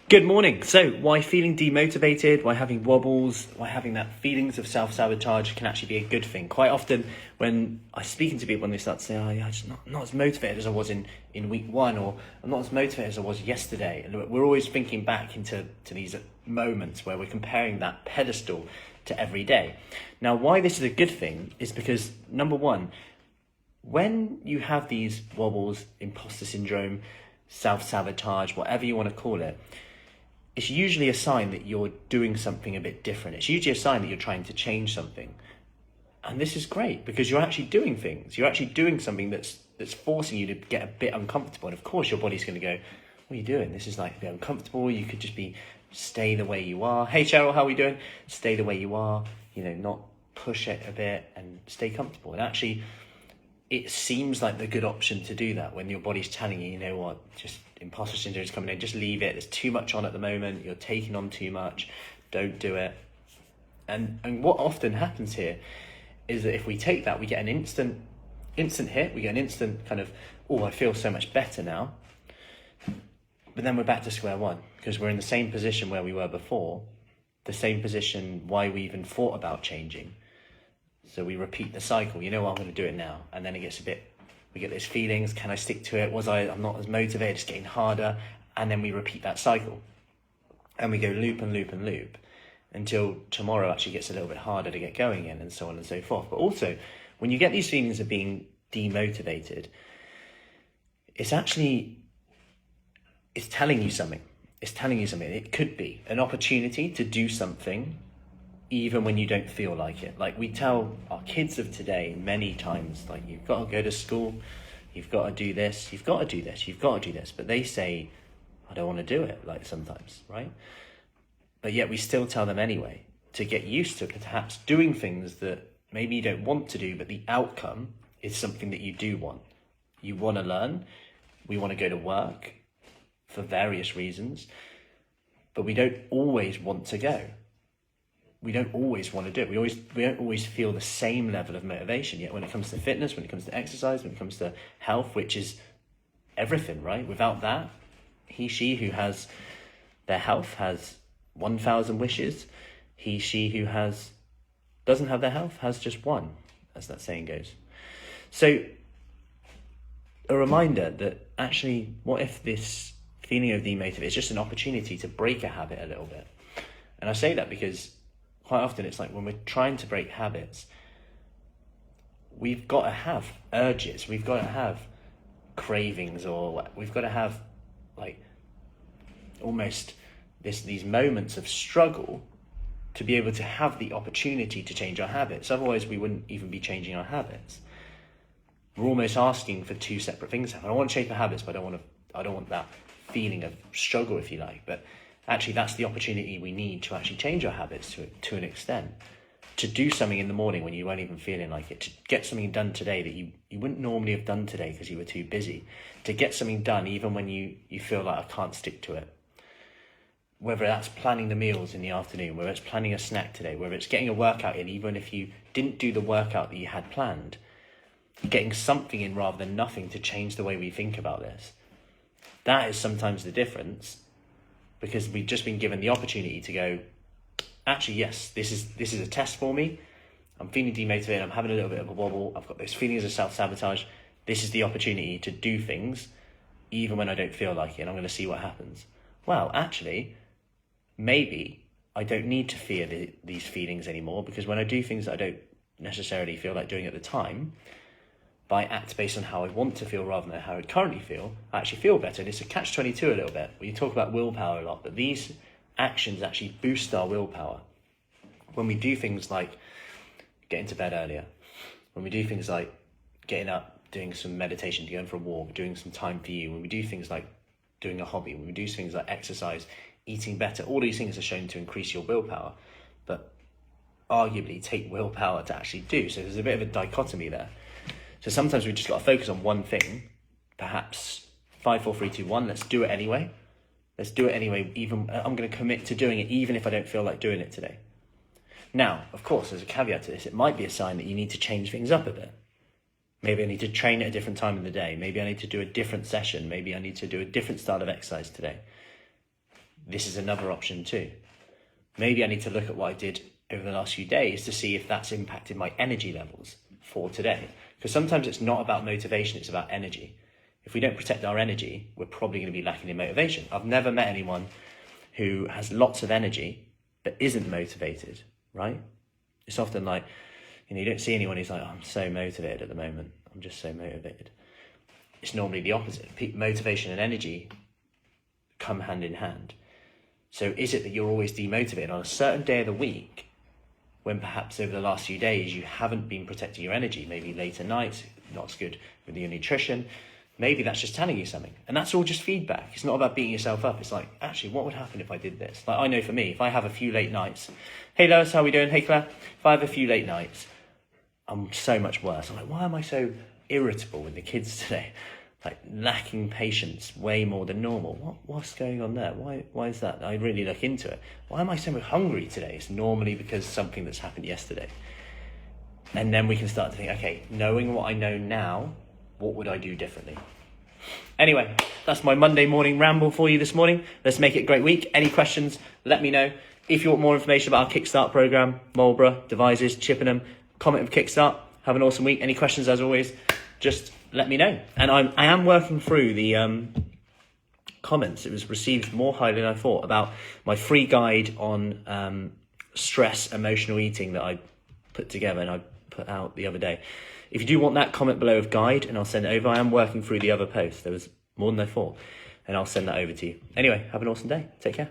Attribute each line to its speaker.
Speaker 1: Good morning. So, why feeling demotivated, why having wobbles, why having that feelings of self-sabotage can actually be a good thing. Quite often when I'm speaking to people and they start to say, oh yeah, I'm just not as motivated as I was in week one, or I'm not as motivated as I was yesterday. And we're always thinking back into these moments where we're comparing that pedestal to every day. Now, why this is a good thing is because, number one, when you have these wobbles, imposter syndrome, self-sabotage, whatever you want to call it, it's usually a sign that you're doing something a bit different. It's usually a sign that you're trying to change something. And this is great because you're actually doing things. You're actually doing something that's forcing you to get a bit uncomfortable. And of course, your body's going to go, what are you doing? This is like a bit uncomfortable. You could just stay the way you are. Hey, Cheryl, how are we doing? Stay the way you are, not push it a bit and stay comfortable. And actually, it seems like the good option to do that when your body's telling you, you know what, just imposter syndrome is coming in, just leave it. There's too much on at the moment. You're taking on too much. Don't do it. And what often happens here is that if we take that, we get an instant hit. We get an instant kind of, oh, I feel so much better now. But then we're back to square one because we're in the same position where we were before, the same position why we even thought about changing. So we repeat the cycle. You know what, I'm going to do it now. And then it gets we get those feelings. Can I stick to it? I'm not as motivated. It's getting harder. And then we repeat that cycle. And we go loop and loop and loop until tomorrow actually gets a little bit harder to get going in, and so on and so forth. But also, when you get these feelings of being demotivated, it's telling you something. It's telling you something. It could be an opportunity to do something even when you don't feel like it. Like we tell our kids of today many times, like, you've got to go to school, you've got to do this, you've got to do this, you've got to do this. But they say, I don't want to do it, like sometimes, right? But yet we still tell them anyway to get used to perhaps doing things that maybe you don't want to do, but the outcome is something that you do want. You want to learn, we want to go to work for various reasons, but we don't always want to go. We don't always want to do it. We don't always feel the same level of motivation. Yet when it comes to fitness, when it comes to exercise, when it comes to health, which is everything, right? Without that, she who has their health has 1,000 wishes. She who doesn't have their health has just one, as that saying goes. So a reminder that actually, what if this feeling of demotivated is just an opportunity to break a habit a little bit? And I say that because quite often it's like when we're trying to break habits, we've got to have urges, we've got to have cravings, or we've got to have like almost these moments of struggle to be able to have the opportunity to change our habits. Otherwise we wouldn't even be changing our habits. We're almost asking for two separate things. I don't want to change my habits, but I don't want that feeling of struggle, if you like. But actually, that's the opportunity we need to actually change our habits to an extent. To do something in the morning when you weren't even feeling like it. To get something done today that you wouldn't normally have done today because you were too busy. To get something done even when you feel like I can't stick to it. Whether that's planning the meals in the afternoon, whether it's planning a snack today, whether it's getting a workout in, even if you didn't do the workout that you had planned. Getting something in rather than nothing to change the way we think about this. That is sometimes the difference. Because we've just been given the opportunity to go, actually, yes, this is a test for me. I'm feeling demotivated. I'm having a little bit of a wobble. I've got those feelings of self-sabotage. This is the opportunity to do things, even when I don't feel like it. And I'm going to see what happens. Well, actually, maybe I don't need to fear these feelings anymore, because when I do things that I don't necessarily feel like doing at the time, but I act based on how I want to feel rather than how I currently feel, I actually feel better. And it's a catch-22 a little bit. We talk about willpower a lot, but these actions actually boost our willpower. When we do things like getting to bed earlier, when we do things like getting up, doing some meditation, going for a walk, doing some time for you, when we do things like doing a hobby, when we do things like exercise, eating better, all these things are shown to increase your willpower, but arguably take willpower to actually do. So there's a bit of a dichotomy there. So sometimes we just got to focus on one thing, perhaps 5, 4, 3, 2, 1. Let's do it anyway. Let's do it anyway. Even I'm going to commit to doing it, even if I don't feel like doing it today. Now, of course, there's a caveat to this. It might be a sign that you need to change things up a bit. Maybe I need to train at a different time of the day. Maybe I need to do a different session. Maybe I need to do a different style of exercise today. this is another option too. Maybe I need to look at what I did over the last few days to see if that's impacted my energy levels for today. Because sometimes it's not about motivation, it's about energy. If we don't protect our energy, we're probably going to be lacking in motivation. I've never met anyone who has lots of energy but isn't motivated, right? It's often like, you don't see anyone who's like, oh, I'm so motivated at the moment. I'm just so motivated. It's normally the opposite. Motivation and energy come hand in hand. So is it that you're always demotivated on a certain day of the week when perhaps over the last few days you haven't been protecting your energy, maybe later nights, not as good with your nutrition? Maybe that's just telling you something. And that's all just feedback. It's not about beating yourself up. It's like, actually, what would happen if I did this? Like, I know for me, if I have a few late nights, hey Lois, how are we doing? Hey Claire, if I have a few late nights, I'm so much worse. I'm like, why am I so irritable with the kids today? Like lacking patience way more than normal. What's going on there? Why is that? I really look into it. Why am I so hungry today? It's normally because something that's happened yesterday. And then we can start to think, okay, knowing what I know now, what would I do differently? Anyway, that's my Monday morning ramble for you this morning. Let's make it a great week. Any questions, let me know. If you want more information about our Kickstart program, Marlborough, Devizes, Chippenham, comment with Kickstart. Have an awesome week. Any questions, as always, just let me know. And I am working through the comments. It was received more highly than I thought about my free guide on stress, emotional eating that I put together and I put out the other day. If you do want that, comment below with guide and I'll send it over. I am working through the other posts. There was more than I thought. And I'll send that over to you. Anyway, have an awesome day. Take care.